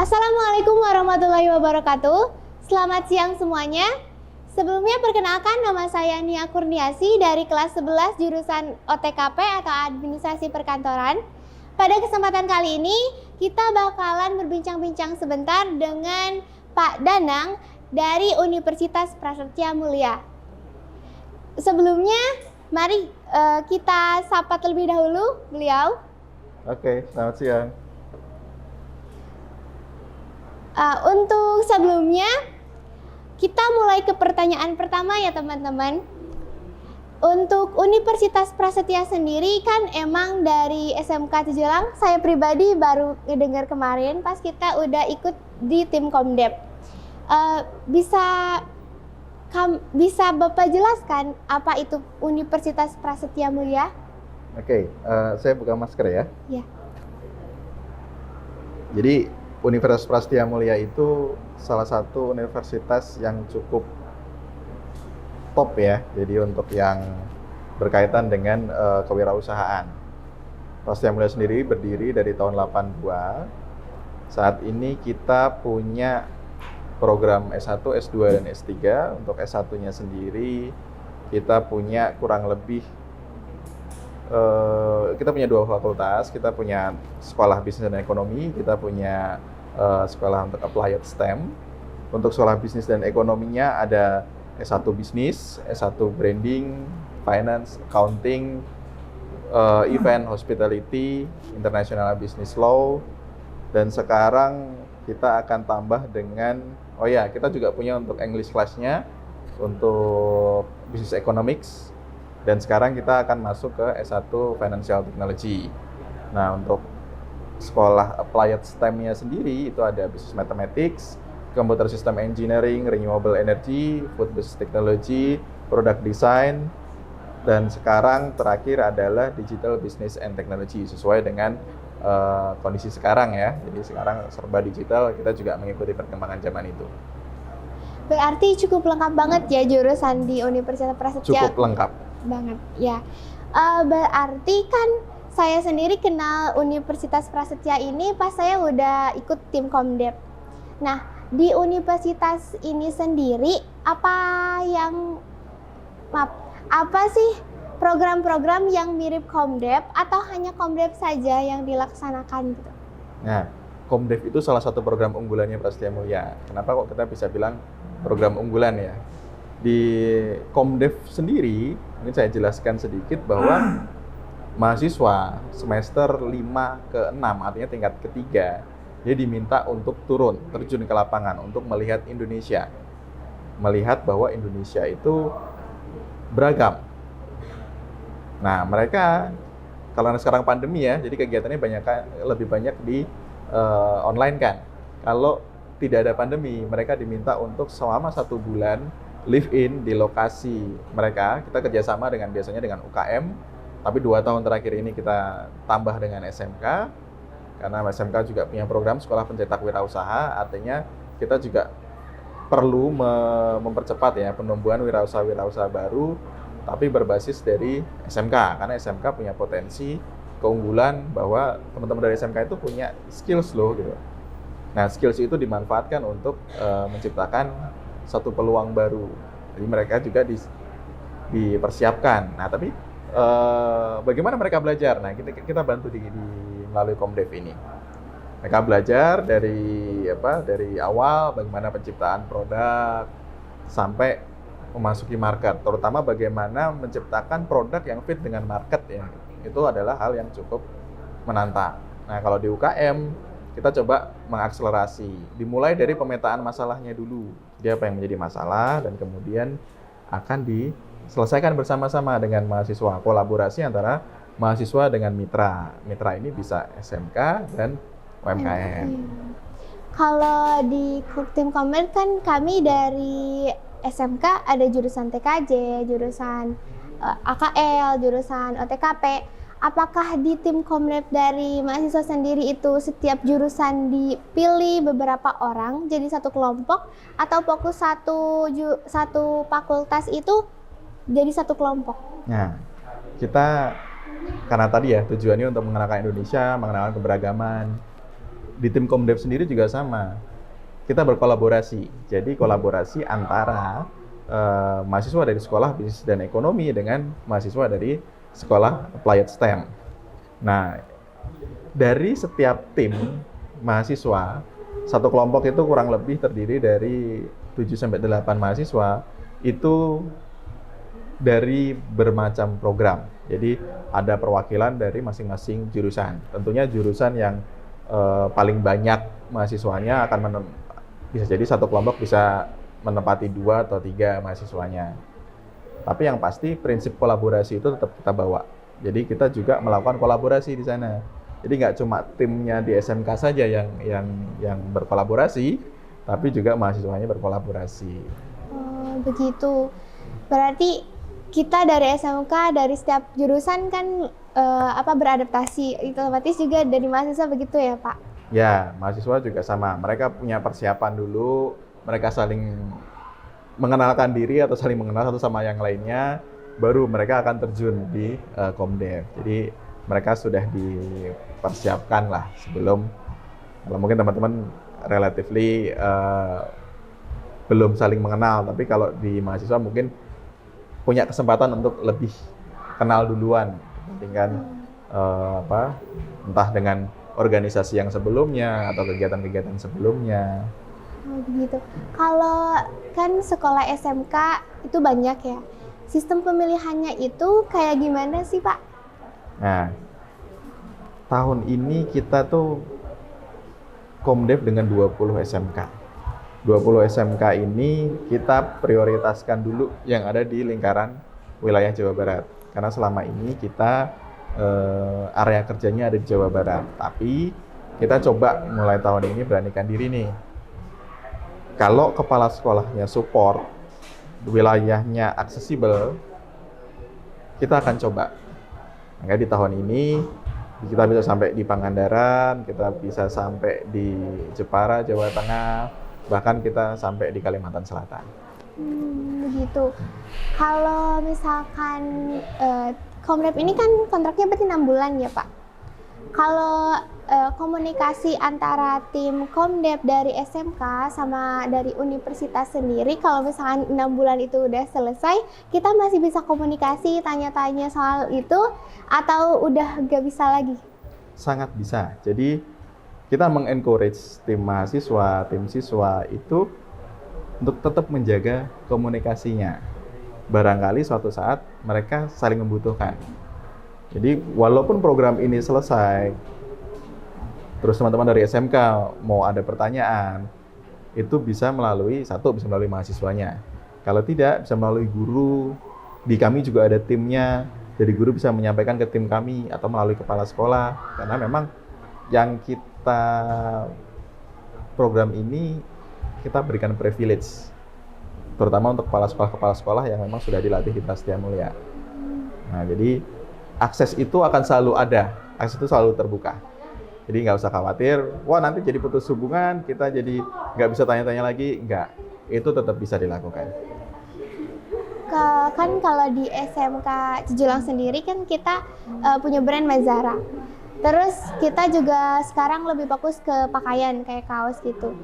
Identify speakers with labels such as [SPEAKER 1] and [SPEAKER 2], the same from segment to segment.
[SPEAKER 1] Assalamualaikum warahmatullahi wabarakatuh. Selamat siang semuanya. Sebelumnya perkenalkan, nama saya Nia Kurniasi dari kelas 11 jurusan OTKP atau Administrasi Perkantoran. Pada kesempatan kali ini kita bakalan berbincang-bincang sebentar dengan Pak Danang dari Universitas Prasetya Mulia. Sebelumnya mari kita sapa terlebih dahulu beliau.
[SPEAKER 2] Oke, selamat siang.
[SPEAKER 1] Untuk sebelumnya, kita mulai ke pertanyaan pertama ya teman-teman. Untuk Universitas Prasetya sendiri kan emang dari SMK Cijelang, saya pribadi baru ngedengar kemarin pas kita udah ikut di tim Komdep. Bisa Bapak jelaskan apa itu Universitas Prasetya Mulia?
[SPEAKER 2] Oke, saya buka masker ya.
[SPEAKER 1] Ya.
[SPEAKER 2] Jadi Universitas Prasetya Mulia itu salah satu universitas yang cukup top ya. Jadi untuk yang berkaitan dengan kewirausahaan. Prasetya Mulia sendiri berdiri dari tahun 82. Saat ini kita punya program S1, S2, dan S3. Untuk S1-nya sendiri kita punya kurang lebih kita punya 2 fakultas, kita punya sekolah bisnis dan ekonomi, kita punya sekolah untuk applied STEM. Untuk sekolah bisnis dan ekonominya ada S1 bisnis, S1 branding, finance, accounting, event, hospitality, international business law, dan sekarang kita akan tambah dengan, kita juga punya untuk English class-nya, untuk business economics. Dan sekarang kita akan masuk ke S1 Financial Technology. Nah, untuk sekolah applied STEM-nya sendiri itu ada Business Mathematics, Computer System Engineering, Renewable Energy, Food Business Technology, Product Design, dan sekarang terakhir adalah Digital Business and Technology sesuai dengan kondisi sekarang ya. Jadi sekarang serba digital, kita juga mengikuti perkembangan zaman itu.
[SPEAKER 1] Berarti cukup lengkap banget ya jurusan di Universitas Prasetya.
[SPEAKER 2] Cukup lengkap
[SPEAKER 1] banget ya. Berarti kan saya sendiri kenal Universitas Prasetya ini pas saya udah ikut tim Komdep. Nah, di universitas ini sendiri apa sih program-program yang mirip Komdep atau hanya Komdep saja yang dilaksanakan gitu?
[SPEAKER 2] Nah, Komdep itu salah satu program unggulannya Prasetya Mulia. Kenapa kok kita bisa bilang program unggulan ya? Di Komdep sendiri, ini saya jelaskan sedikit bahwa mahasiswa semester 5 ke 6, artinya tingkat ketiga, dia diminta untuk turun, terjun ke lapangan untuk melihat Indonesia. Melihat bahwa Indonesia itu beragam. Nah, mereka, kalau sekarang pandemi ya, jadi kegiatannya lebih banyak di online kan. Kalau tidak ada pandemi, mereka diminta untuk selama 1 bulan live in di lokasi mereka. Kita kerjasama biasanya dengan UKM, tapi 2 tahun terakhir ini kita tambah dengan SMK, karena SMK juga punya program Sekolah Pencetak Wirausaha, artinya kita juga perlu mempercepat ya penumbuhan wirausaha baru, tapi berbasis dari SMK, karena SMK punya potensi keunggulan bahwa teman-teman dari SMK itu punya skills loh gitu. Nah, skills itu dimanfaatkan untuk menciptakan satu peluang baru. Jadi mereka juga dipersiapkan. Nah, tapi bagaimana mereka belajar? Nah, kita bantu melalui Komdep ini. Mereka belajar dari awal bagaimana penciptaan produk sampai memasuki market, terutama bagaimana menciptakan produk yang fit dengan market ya. Itu adalah hal yang cukup menantang. Nah, kalau di UKM kita coba mengakselerasi, dimulai dari pemetaan masalahnya dulu. Dia apa yang menjadi masalah dan kemudian akan diselesaikan bersama-sama dengan mahasiswa. Kolaborasi antara mahasiswa dengan mitra. Mitra ini bisa SMK dan UMKM.
[SPEAKER 1] Kalau di tim Komdep kan kami dari SMK ada jurusan TKJ, jurusan AKL, jurusan OTKP. Apakah di tim Komdep dari mahasiswa sendiri itu setiap jurusan dipilih beberapa orang jadi satu kelompok, atau fokus satu fakultas itu jadi satu kelompok?
[SPEAKER 2] Nah, kita karena tadi ya tujuannya untuk mengenalkan Indonesia, mengenalkan keberagaman. di tim Komdev sendiri juga sama. Kita berkolaborasi. Jadi kolaborasi antara mahasiswa dari Sekolah Bisnis dan Ekonomi dengan mahasiswa dari Sekolah Applied STEM. Nah, dari setiap tim mahasiswa, satu kelompok itu kurang lebih terdiri dari 7-8 mahasiswa, itu dari bermacam program. Jadi ada perwakilan dari masing-masing jurusan. Tentunya jurusan yang paling banyak mahasiswanya akan bisa jadi satu kelompok bisa menempati 2 atau 3 mahasiswanya. Tapi yang pasti prinsip kolaborasi itu tetap kita bawa. Jadi kita juga melakukan kolaborasi di sana. Jadi nggak cuma timnya di SMK saja yang berkolaborasi, tapi juga mahasiswanya berkolaborasi.
[SPEAKER 1] Oh, begitu. Berarti kita dari SMK, dari setiap jurusan kan beradaptasi, otomatis juga dari mahasiswa begitu ya Pak?
[SPEAKER 2] Ya, mahasiswa juga sama. Mereka punya persiapan dulu, mereka saling mengenalkan diri atau saling mengenal satu sama yang lainnya, baru mereka akan terjun di Komdev. Jadi mereka sudah dipersiapkan lah sebelum, kalau mungkin teman-teman relatively belum saling mengenal, tapi kalau di mahasiswa mungkin punya kesempatan untuk lebih kenal duluan, dibandingkan entah dengan organisasi yang sebelumnya atau kegiatan-kegiatan sebelumnya.
[SPEAKER 1] Oh, begitu. Kalau kan sekolah SMK itu banyak ya, sistem pemilihannya itu kayak gimana sih Pak?
[SPEAKER 2] Nah, tahun ini kita tuh Komdev dengan 20 SMK. 20 SMK ini kita prioritaskan dulu yang ada di lingkaran wilayah Jawa Barat. Karena selama ini kita area kerjanya ada di Jawa Barat. Tapi kita coba mulai tahun ini beranikan diri nih. Kalau kepala sekolahnya support, wilayahnya aksesibel, kita akan coba. Maka di tahun ini kita bisa sampai di Pangandaran, kita bisa sampai di Jepara, Jawa Tengah, bahkan kita sampai di Kalimantan Selatan.
[SPEAKER 1] Begitu. Kalau misalkan Komdev ini kan kontraknya berarti 6 bulan ya Pak. Kalau komunikasi antara tim Komdev dari SMK sama dari universitas sendiri, kalau misalkan 6 bulan itu udah selesai, kita masih bisa komunikasi, tanya-tanya soal itu, atau udah gak bisa lagi?
[SPEAKER 2] Sangat bisa. Jadi kita mengencourage tim mahasiswa, tim siswa itu untuk tetap menjaga komunikasinya. Barangkali suatu saat mereka saling membutuhkan. Jadi walaupun program ini selesai, terus teman-teman dari SMK mau ada pertanyaan, itu bisa melalui mahasiswanya. Kalau tidak, bisa melalui guru. Di kami juga ada timnya, jadi guru bisa menyampaikan ke tim kami atau melalui kepala sekolah. Karena memang yang kita program ini kita berikan privilege, terutama untuk kepala sekolah yang memang sudah dilatih di Prasetya Mulia. Nah, jadi akses itu akan selalu ada, akses itu selalu terbuka. Jadi nggak usah khawatir, wah nanti jadi putus hubungan, kita jadi nggak bisa tanya-tanya lagi, nggak. Itu tetap bisa dilakukan.
[SPEAKER 1] Kan kalau di SMK Cijulang sendiri kan kita punya brand Mazara. Terus kita juga sekarang lebih fokus ke pakaian kayak kaos gitu.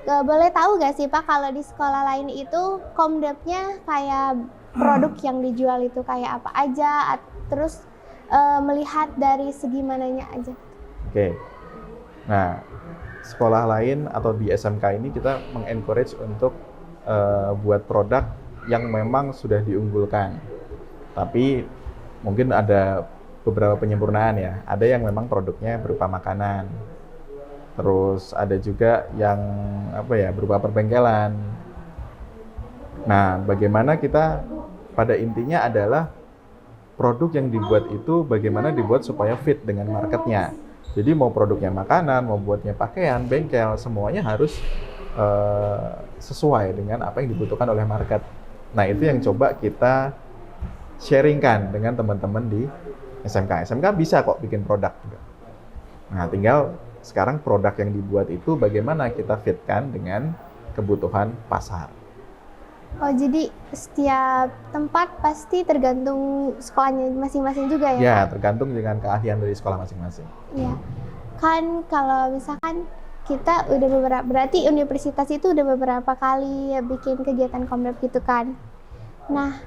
[SPEAKER 1] Boleh tahu nggak sih Pak, kalau di sekolah lain itu Komdevnya kayak produk yang dijual itu kayak apa aja, terus melihat dari segi mananya aja?
[SPEAKER 2] Oke. Nah, sekolah lain atau di SMK ini kita mengencourage untuk buat produk yang memang sudah diunggulkan. Tapi mungkin ada beberapa penyempurnaan ya. Ada yang memang produknya berupa makanan. Terus ada juga yang berupa perbengkelan. Nah, bagaimana kita pada intinya adalah produk yang dibuat itu bagaimana dibuat supaya fit dengan marketnya. Jadi mau produknya makanan, mau buatnya pakaian, bengkel, semuanya harus sesuai dengan apa yang dibutuhkan oleh market. Nah, itu yang coba kita sharingkan dengan teman-teman di SMK. SMK bisa kok bikin produk juga. Nah, tinggal sekarang produk yang dibuat itu bagaimana kita fitkan dengan kebutuhan pasar.
[SPEAKER 1] Oh, jadi setiap tempat pasti tergantung sekolahnya masing-masing juga ya?
[SPEAKER 2] Ya, tergantung dengan keahlian dari sekolah masing-masing.
[SPEAKER 1] Iya. Kan kalau misalkan kita udah berarti universitas itu udah beberapa kali ya bikin kegiatan Komdev gitu kan. Nah,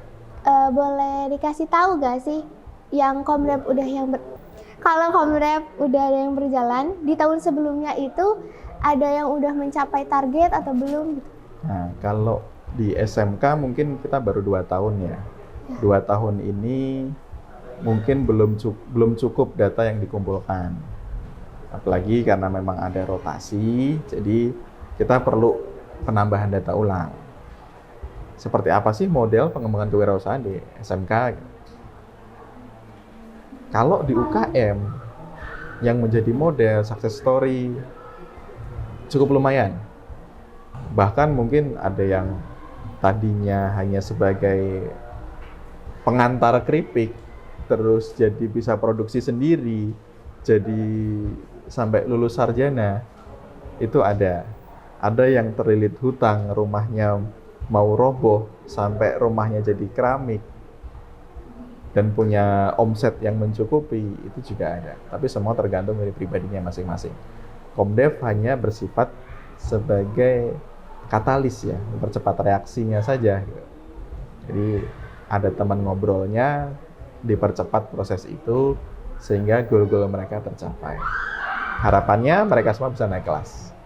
[SPEAKER 1] boleh dikasih tahu gak sih yang Komdev kalau Komdev udah ada yang berjalan di tahun sebelumnya itu ada yang udah mencapai target atau belum?
[SPEAKER 2] Nah, kalau di SMK mungkin kita baru 2 tahun ya. 2 tahun ini mungkin belum cukup data yang dikumpulkan. Apalagi karena memang ada rotasi, jadi kita perlu penambahan data ulang. Seperti apa sih model pengembangan kewirausahaan di SMK? Kalau di UKM yang menjadi model success story cukup lumayan. Bahkan mungkin ada yang tadinya hanya sebagai pengantar keripik, terus jadi bisa produksi sendiri, jadi sampai lulus sarjana, itu ada. Ada yang terlilit hutang, rumahnya mau roboh, sampai rumahnya jadi keramik, dan punya omset yang mencukupi, itu juga ada. Tapi semua tergantung dari pribadinya masing-masing. Komdev hanya bersifat sebagai katalis ya, mempercepat reaksinya saja. Jadi ada teman ngobrolnya, dipercepat proses itu, sehingga goal-goal mereka tercapai. Harapannya mereka semua bisa naik kelas.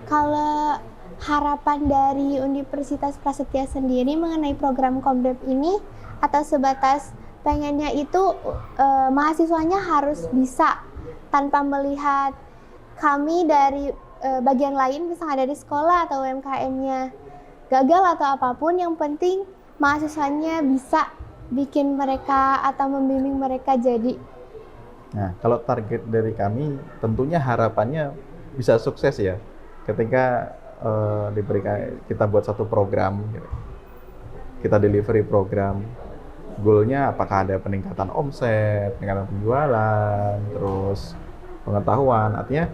[SPEAKER 1] Kalau harapan dari Universitas Prasetya sendiri mengenai program Komdev ini, atau sebatas pengennya itu mahasiswanya harus bisa tanpa melihat kami dari bagian lain, misalnya dari sekolah atau UMKM-nya gagal atau apapun, yang penting mahasiswanya bisa bikin mereka atau membimbing mereka jadi.
[SPEAKER 2] Nah, kalau target dari kami, tentunya harapannya bisa sukses ya. Ketika diberikan kita buat satu program, kita delivery program, goalnya apakah ada peningkatan omset, peningkatan penjualan, terus pengetahuan. Artinya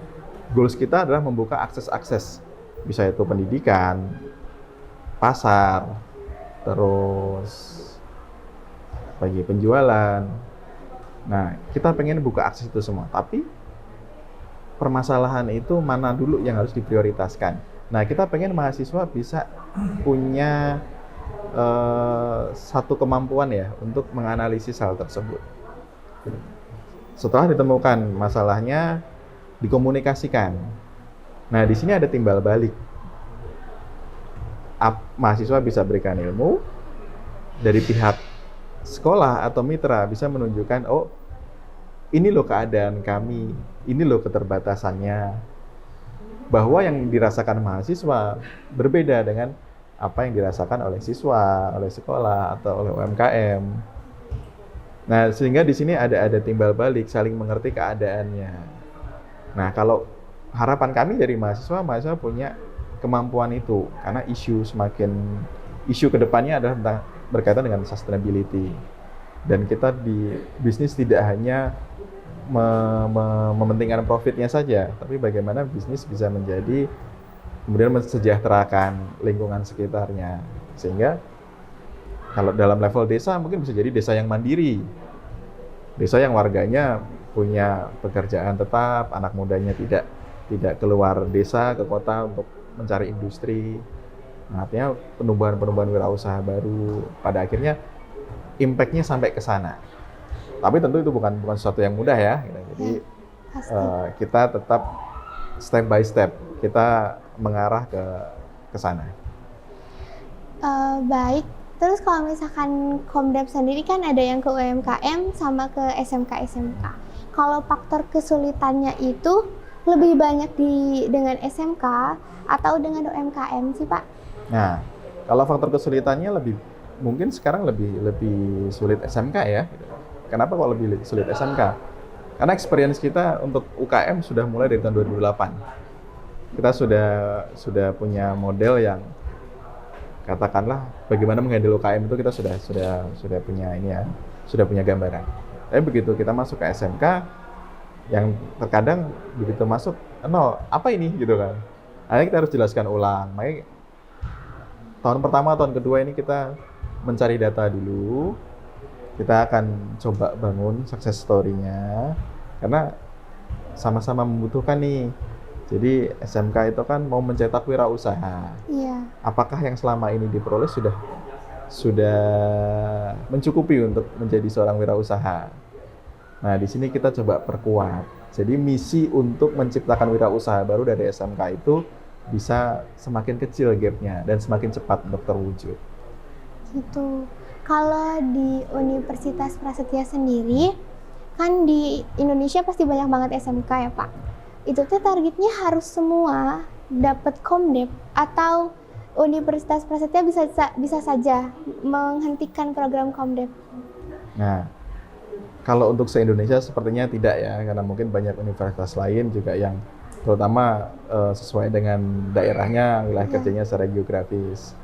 [SPEAKER 2] goals kita adalah membuka akses-akses, bisa itu pendidikan, pasar, terus bagi penjualan. Nah, kita pengen buka akses itu semua, tapi permasalahan itu mana dulu yang harus diprioritaskan. Nah, kita pengen mahasiswa bisa punya satu kemampuan ya untuk menganalisis hal tersebut. Setelah ditemukan masalahnya, dikomunikasikan. Nah, di sini ada timbal balik. Mahasiswa bisa berikan ilmu, dari pihak sekolah atau mitra bisa menunjukkan, oh ini loh keadaan kami, ini loh keterbatasannya. Bahwa yang dirasakan mahasiswa berbeda dengan apa yang dirasakan oleh siswa, oleh sekolah, atau oleh UMKM. Nah, sehingga di sini ada timbal balik, saling mengerti keadaannya. Nah, kalau harapan kami dari mahasiswa punya kemampuan itu, karena isu kedepannya adalah tentang berkaitan dengan sustainability. Dan kita di bisnis tidak hanya mementingkan profitnya saja, tapi bagaimana bisnis bisa menjadi kemudian mensejahterakan lingkungan sekitarnya. Sehingga kalau dalam level desa mungkin bisa jadi desa yang mandiri, desa yang warganya punya pekerjaan tetap, anak mudanya tidak keluar desa ke kota untuk mencari industri. Nah, artinya penumbuhan wirausaha baru, pada akhirnya impact-nya sampai ke sana. Tapi tentu itu bukan sesuatu yang mudah ya. Jadi kita tetap step by step kita mengarah ke sana.
[SPEAKER 1] Baik. Terus kalau misalkan Komdev sendiri kan ada yang ke UMKM sama ke SMK. Kalau faktor kesulitannya itu lebih banyak dengan SMK atau dengan UMKM sih, Pak?
[SPEAKER 2] Nah, kalau faktor kesulitannya mungkin sekarang lebih sulit SMK ya. Kenapa kok lebih sulit SMK? Karena experience kita untuk UKM sudah mulai dari tahun 2008. Kita sudah punya model yang katakanlah bagaimana menghandle UKM itu kita sudah punya ini ya, sudah punya gambaran. Tapi begitu kita masuk ke SMK, yang terkadang begitu masuk, apa ini gitu kan? Akhirnya kita harus jelaskan ulang. Makanya tahun pertama, tahun kedua ini kita mencari data dulu. Kita akan coba bangun success story-nya, karena sama-sama membutuhkan nih Jadi SMK itu kan mau mencetak wirausaha.
[SPEAKER 1] Iya.
[SPEAKER 2] Apakah yang selama ini diperoleh sudah mencukupi untuk menjadi seorang wirausaha? Nah, di sini kita coba perkuat. Jadi misi untuk menciptakan wirausaha baru dari SMK itu bisa semakin kecil gapnya dan semakin cepat untuk terwujud.
[SPEAKER 1] Gitu. Kalau di Universitas Prasetya sendiri, kan di Indonesia pasti banyak banget SMK ya Pak. Itu tuh targetnya harus semua dapat Komdef atau Universitas Prasetya bisa saja menghentikan program Komdef.
[SPEAKER 2] Nah, kalau untuk se-Indonesia sepertinya tidak ya, karena mungkin banyak universitas lain juga yang terutama sesuai dengan daerahnya, wilayah kerjanya secara geografis.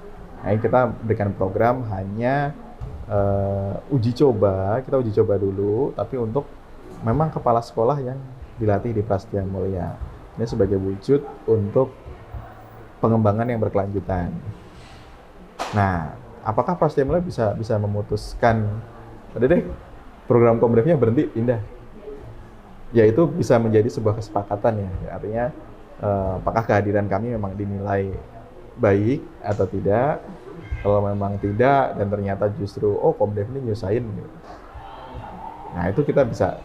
[SPEAKER 2] Nah, ini kita berikan program hanya kita uji coba dulu, tapi untuk memang kepala sekolah yang dilatih di Prasetya Mulia. Ini sebagai wujud untuk pengembangan yang berkelanjutan. Nah, apakah Prasetya Mulia bisa memutuskan, udah deh, program Komdefnya berhenti, pindah? Ya, itu bisa menjadi sebuah kesepakatan ya. Artinya, apakah kehadiran kami memang dinilai baik atau tidak? Kalau memang tidak dan ternyata justru Komdef ini nyusahin, nah itu kita bisa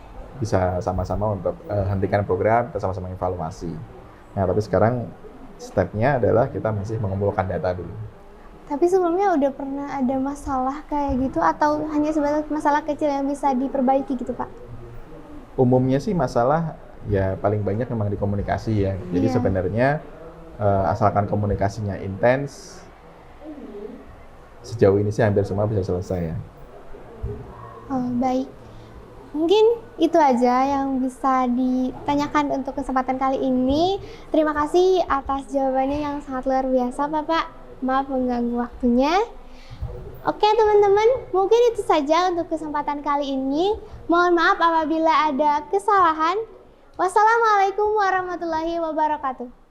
[SPEAKER 2] sama-sama untuk hentikan program, kita sama-sama evaluasi. Nah, tapi sekarang stepnya adalah kita masih mengumpulkan data dulu.
[SPEAKER 1] Tapi sebelumnya udah pernah ada masalah kayak gitu atau hanya sebatas masalah kecil yang bisa diperbaiki gitu Pak?
[SPEAKER 2] Umumnya sih masalah ya paling banyak memang di komunikasi ya. Jadi sebenarnya asalkan komunikasinya intens, sejauh ini sih hampir semua bisa selesai ya.
[SPEAKER 1] Oh, baik. Mungkin itu aja yang bisa ditanyakan untuk kesempatan kali ini. Terima kasih atas jawabannya yang sangat luar biasa Bapak. Maaf mengganggu waktunya. Oke teman-teman, mungkin itu saja untuk kesempatan kali ini. Mohon maaf apabila ada kesalahan. Wassalamualaikum warahmatullahi wabarakatuh.